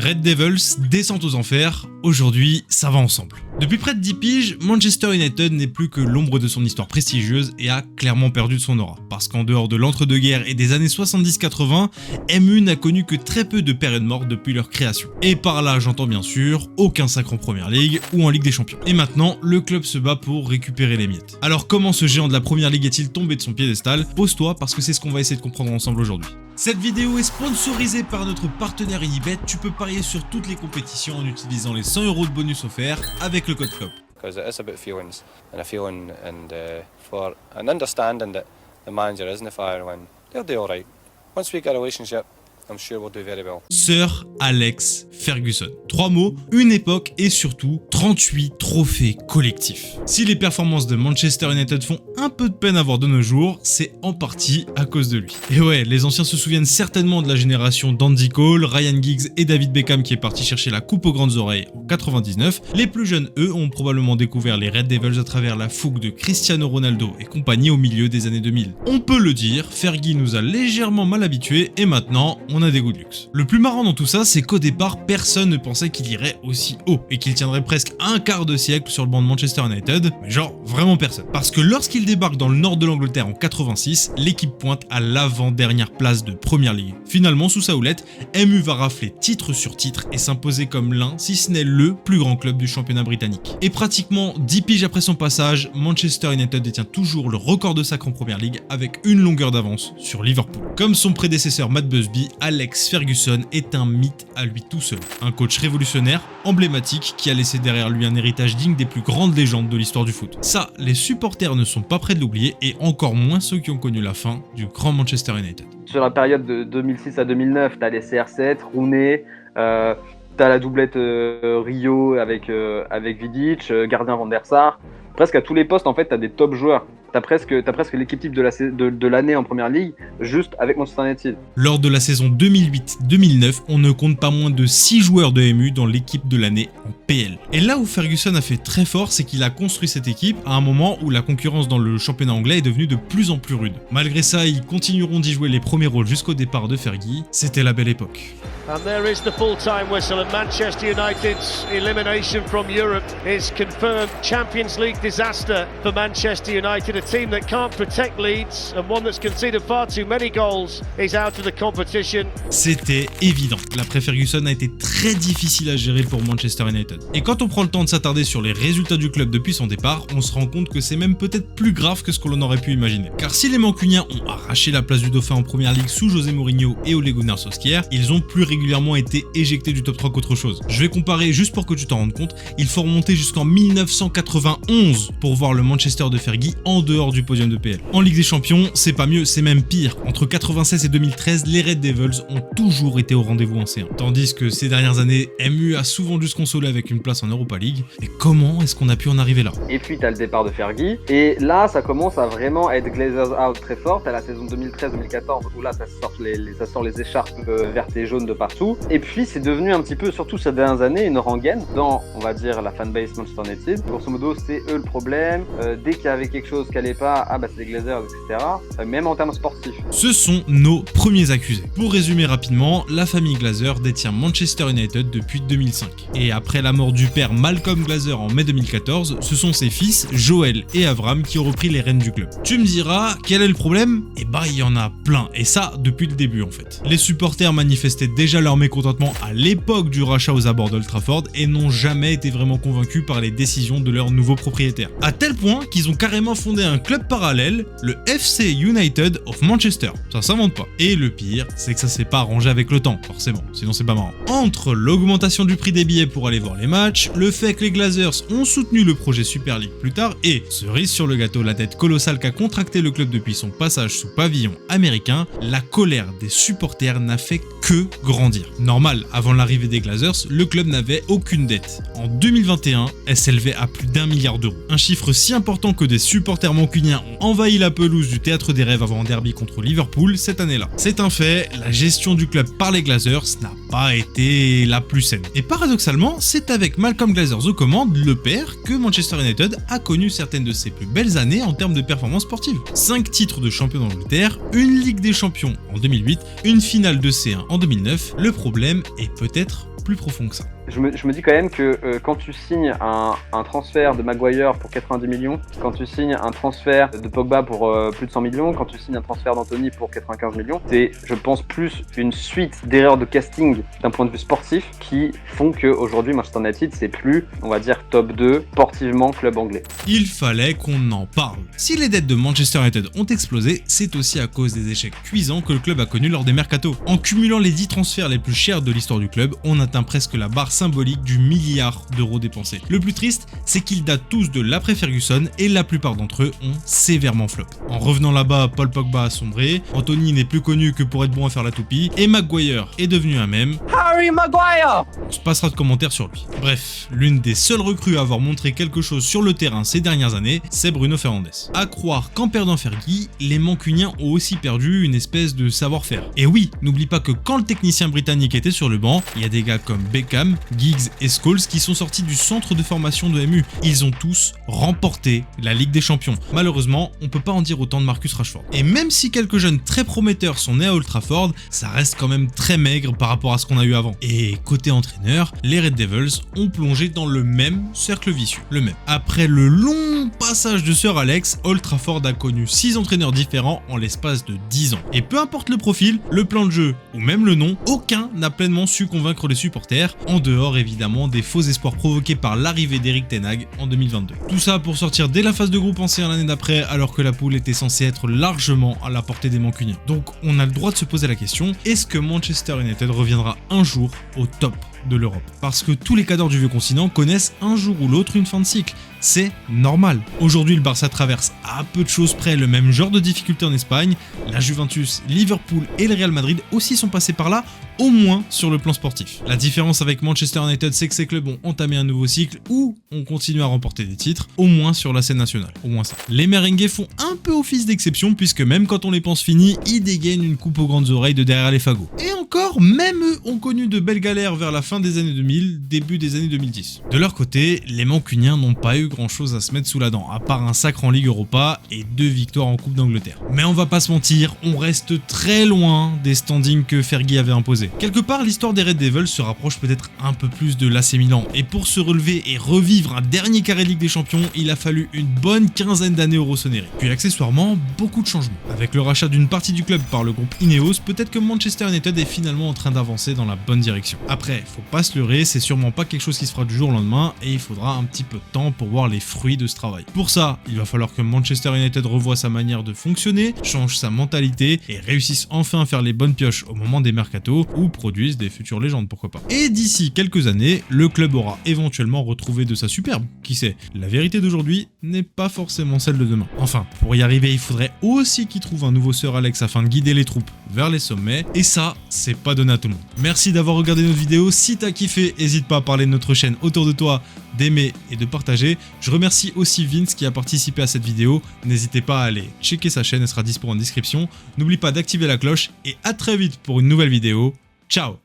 Red Devils, descente aux enfers, aujourd'hui ça va ensemble. Depuis près de 10 piges, Manchester United n'est plus que l'ombre de son histoire prestigieuse et a clairement perdu de son aura. Parce qu'en dehors de l'entre-deux-guerres et des années 70-80, MU n'a connu que très peu de périodes mortes depuis leur création. Et par là j'entends bien sûr aucun sacre en Première Ligue ou en Ligue des Champions. Et maintenant, le club se bat pour récupérer les miettes. Alors comment ce géant de la Première Ligue est-il tombé de son piédestal? Pose-toi parce que c'est ce qu'on va essayer de comprendre ensemble aujourd'hui. Cette vidéo est sponsorisée par notre partenaire Unibet. Tu peux parier sur toutes les compétitions en utilisant les 100 € de bonus offerts avec le code FLOP. Because it is about feelings and a feeling and for an understanding that the manager isn't a fire when they'll do all right. Once we get a relationship, I'm sure we'll do very well. Sir Alex Ferguson. 3 mots, une époque et surtout 38 trophées collectifs. Si les performances de Manchester United font un peu de peine à voir de nos jours, c'est en partie à cause de lui. Et ouais, les anciens se souviennent certainement de la génération d'Andy Cole, Ryan Giggs et David Beckham qui est parti chercher la coupe aux grandes oreilles en 99. Les plus jeunes, eux, ont probablement découvert les Red Devils à travers la fougue de Cristiano Ronaldo et compagnie au milieu des années 2000. On peut le dire, Fergie nous a légèrement mal habitués et maintenant, on a des goûts de luxe. Le plus marrant dans tout ça, c'est qu'au départ, personne ne pensait qu'il irait aussi haut et qu'il tiendrait presque un quart de siècle sur le banc de Manchester United, mais genre vraiment personne. Parce que lorsqu'il débarque dans le nord de l'Angleterre en 86, l'équipe pointe à l'avant-dernière place de Première Ligue. Finalement, sous sa houlette, MU va rafler titre sur titre et s'imposer comme l'un, si ce n'est le plus grand club du championnat britannique. Et pratiquement 10 piges après son passage, Manchester United détient toujours le record de sacre en Première Ligue avec une longueur d'avance sur Liverpool. Comme son prédécesseur Matt Busby, Alex Ferguson est un mythe à lui tout seul. Un coach révolutionnaire, emblématique, qui a laissé derrière lui un héritage digne des plus grandes légendes de l'histoire du foot. Ça, les supporters ne sont pas prêts de l'oublier et encore moins ceux qui ont connu la fin du grand Manchester United. Sur la période de 2006 à 2009, t'as les CR7, Rooney, t'as la doublette Rio avec Vidic, gardien Van der Sar. Presque à tous les postes, en fait, t'as des top joueurs. T'as presque l'équipe type de l'année en Première Ligue, juste avec Manchester United. Lors de la saison 2008-2009, on ne compte pas moins de 6 joueurs de MU dans l'équipe de l'année en PL. Et là où Ferguson a fait très fort, c'est qu'il a construit cette équipe à un moment où la concurrence dans le championnat anglais est devenue de plus en plus rude. Malgré ça, ils continueront d'y jouer les premiers rôles jusqu'au départ de Fergie. C'était la belle époque. And there is the full-time whistle, and Manchester United's elimination from Europe is confirmed. Champions League disaster for Manchester United, a team that can't protect Leeds and one that's conceded far too many goals is out of the competition. C'était évident. L'après-Ferguson a été très difficile à gérer pour Manchester United. Et quand on prend le temps de s'attarder sur les résultats du club depuis son départ, on se rend compte que c'est même peut-être plus grave que ce que l'on aurait pu imaginer. Car si les Mancuniens ont arraché la place du Dauphin en Première Ligue sous José Mourinho et Ole Gunnar Solskjaer, ils ont plus régulièrement été éjectés du top 3 qu'autre chose. Je vais comparer juste pour que tu t'en rendes compte, il faut remonter jusqu'en 1991 pour voir le Manchester de Fergie en dehors du podium de PL. En Ligue des Champions, c'est pas mieux, c'est même pire. Entre 96 et 2013, les Red Devils ont toujours été au rendez-vous en C1. Tandis que ces dernières années, MU a souvent dû se consoler avec une place en Europa League. Mais comment est-ce qu'on a pu en arriver là? Et puis t'as le départ de Fergie, et là ça commence à vraiment être Glazers out très fort. T'as la saison 2013-2014 où là ça sort les écharpes vertes et jaunes de partout. Et puis c'est devenu un petit peu, surtout ces dernières années, une rengaine dans, on va dire, la fanbase Manchester United. Grosso modo, c'est eux le problème. Dès qu'il y avait quelque chose qui allait pas, ah bah c'est les Glazers, etc. Même en termes sportifs. Ce sont nos premiers accusés. Pour résumer rapidement, la famille Glazer détient Manchester United depuis 2005. Et après la mort du père Malcolm Glazer en mai 2014, ce sont ses fils, Joel et Avram, qui ont repris les rênes du club. Tu me diras, quel est le problème? Eh bah, il y en a plein. Et ça, depuis le début en fait. Les supporters manifestaient déjà leur mécontentement à l'époque du rachat aux abords d'Old Trafford et n'ont jamais été vraiment convaincus par les décisions de leurs nouveaux propriétaires. À tel point qu'ils ont carrément fondé un club parallèle, le FC United of Manchester. Ça s'invente pas. Et le pire, c'est que ça s'est pas arrangé avec le temps, forcément, sinon c'est pas marrant. Entre l'augmentation du prix des billets pour aller voir les matchs, le fait que les Glazers ont soutenu le projet Super League plus tard et, cerise sur le gâteau, la dette colossale qu'a contracté le club depuis son passage sous pavillon américain, la colère des supporters n'a fait que grandir. Normal, avant l'arrivée des Glazers, le club n'avait aucune dette. En 2021, elle s'élevait à plus d'1 milliard d'euros. Un chiffre si important que des supporters mancuniens ont envahi la pelouse du Théâtre des Rêves avant un derby contre Liverpool cette année-là. C'est un fait, la gestion du club par les Glazers n'a pas été la plus saine. Et paradoxalement, c'est avec Malcolm Glazers aux commandes, le père, que Manchester United a connu certaines de ses plus belles années en termes de performances sportives. 5 titres de champion d'Angleterre, une Ligue des Champions en 2008, une finale de C1 en 2009, le problème est peut-être plus profond que ça. Je me dis quand même que quand tu signes un transfert de Maguire pour 90 millions, quand tu signes un transfert de Pogba pour plus de 100 millions, quand tu signes un transfert d'Anthony pour 95 millions, c'est, je pense, plus une suite d'erreurs de casting d'un point de vue sportif qui font qu'aujourd'hui Manchester United c'est plus, on va dire, top 2 sportivement club anglais. Il fallait qu'on en parle. Si les dettes de Manchester United ont explosé, c'est aussi à cause des échecs cuisants que le club a connus lors des mercatos. En cumulant les 10 transferts les plus chers de l'histoire du club, on atteint presque la barre symbolique du milliard d'euros dépensés. Le plus triste, c'est qu'ils datent tous de l'après-Ferguson et la plupart d'entre eux ont sévèrement flop. En revenant là-bas, Paul Pogba a sombré, Anthony n'est plus connu que pour être bon à faire la toupie, et Maguire est devenu un mème. Harry Maguire! On se passera de commentaires sur lui. Bref, l'une des seules recrues à avoir montré quelque chose sur le terrain ces dernières années, c'est Bruno Fernandes. À croire qu'en perdant Fergie, les Mancuniens ont aussi perdu une espèce de savoir-faire. Et oui, n'oublie pas que quand le technicien britannique était sur le banc, il y a des gars comme Beckham, Giggs et Scholes qui sont sortis du centre de formation de MU. Ils ont tous remporté la Ligue des Champions. Malheureusement, on peut pas en dire autant de Marcus Rashford. Et même si quelques jeunes très prometteurs sont nés à Old Trafford, ça reste quand même très maigre par rapport à ce qu'on a eu avant. Et côté entraîneur, les Red Devils ont plongé dans le même cercle vicieux. Le même. Après le long passage de Sir Alex, Old Trafford a connu 6 entraîneurs différents en l'espace de 10 ans. Et peu importe le profil, le plan de jeu ou même le nom, aucun n'a pleinement su convaincre les supporters, en dehors évidemment des faux espoirs provoqués par l'arrivée d'Erik ten Hag en 2022. Tout ça pour sortir dès la phase de groupe en C1 l'année d'après, alors que la poule était censée être largement à la portée des Mancuniens. Donc on a le droit de se poser la question, est-ce que Manchester United reviendra un jour au top de l'Europe? Parce que tous les cadors du vieux continent connaissent un jour ou l'autre une fin de cycle. C'est normal. Aujourd'hui, le Barça traverse à peu de choses près le même genre de difficultés en Espagne. La Juventus, Liverpool et le Real Madrid aussi sont passés par là, au moins sur le plan sportif. La différence avec Manchester United, c'est que ces clubs ont entamé un nouveau cycle où on continue à remporter des titres, au moins sur la scène nationale. Au moins ça. Les merengues font un peu office d'exception puisque même quand on les pense finis, ils dégainent une coupe aux grandes oreilles de derrière les fagots. Et encore, même eux ont connu de belles galères vers la fin des années 2000, début des années 2010. De leur côté, les Mancuniens n'ont pas eu grand chose à se mettre sous la dent, à part un sacre en Ligue Europa et 2 victoires en Coupe d'Angleterre. Mais on va pas se mentir, on reste très loin des standings que Fergie avait imposés. Quelque part, l'histoire des Red Devils se rapproche peut-être un peu plus de l'AC Milan, et pour se relever et revivre un dernier carré de Ligue des Champions, il a fallu une bonne quinzaine d'années au Rossoneri. Puis accessoirement, beaucoup de changements. Avec le rachat d'une partie du club par le groupe Ineos, peut-être que Manchester United est finalement en train d'avancer dans la bonne direction. Après, faut pas se leurrer, c'est sûrement pas quelque chose qui se fera du jour au lendemain, et il faudra un petit peu de temps pour voir les fruits de ce travail. Pour ça, il va falloir que Manchester United revoie sa manière de fonctionner, change sa mentalité et réussisse enfin à faire les bonnes pioches au moment des mercatos ou produise des futures légendes, pourquoi pas. Et d'ici quelques années, le club aura éventuellement retrouvé de sa superbe. Qui sait, la vérité d'aujourd'hui n'est pas forcément celle de demain. Enfin, pour y arriver, il faudrait aussi qu'il trouve un nouveau Sir Alex afin de guider les troupes vers les sommets, et ça, c'est pas donné à tout le monde. Merci d'avoir regardé notre vidéo, si t'as kiffé, n'hésite pas à parler de notre chaîne autour de toi, d'aimer et de partager. Je remercie aussi Vince qui a participé à cette vidéo, n'hésitez pas à aller checker sa chaîne, elle sera dispo en description. N'oublie pas d'activer la cloche, et à très vite pour une nouvelle vidéo. Ciao!